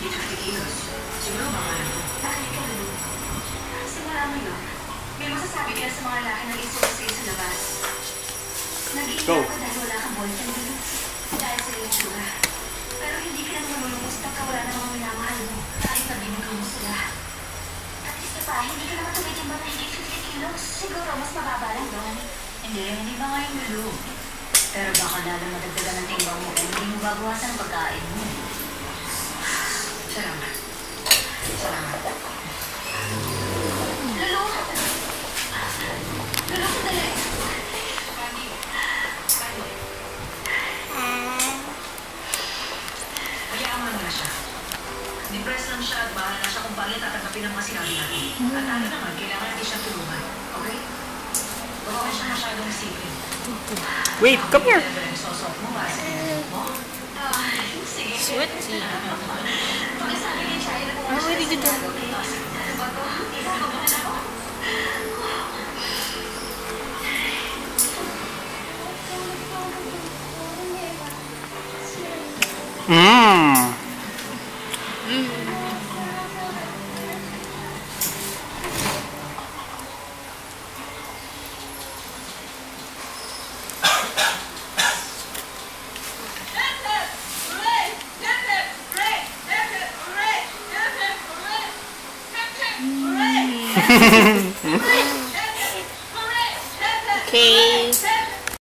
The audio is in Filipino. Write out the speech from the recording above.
hindi 50 kilos. Siguro mga ano. Nakinig ka, Lulu. Simula mo yun, may masasabi ka na sa mga lalaki na isuot sa'yo sa labas. Nag-iiyak ka dahil wala kang boyfriend, Lulu. Dahil sa iyong tsura. Pero hindi ka naman malulungkos pagka wala na mga minamahal mo. Kahit nabibigyan mo sila. At isa pa, hindi ka naman tumitimbang na hindi 50 kilos. Siguro mas mababa lang doon. Hindi ba nga yung Lulu? Pero baka lalo madagdagan ng timbang mo kung hindi mo babawasan ang pagkain mo. Salamat. Salamat. Lulu! Lulu, sandali! Hayaan mo na siya. Depressed lang siya at bahala siya kung paano tatanggapin ang mga sinabi natin. At ano naman, kailangan natin siyang tulungan. Okay? Baka ko siya masyadong isipin. Wait, come here. Sosok mo ba sa pinag mo? Sige. Sweet. Pagkasabi ni Chai na kung Ah, where did you go? Bago, isama mo na ako. Mmm. Hooray!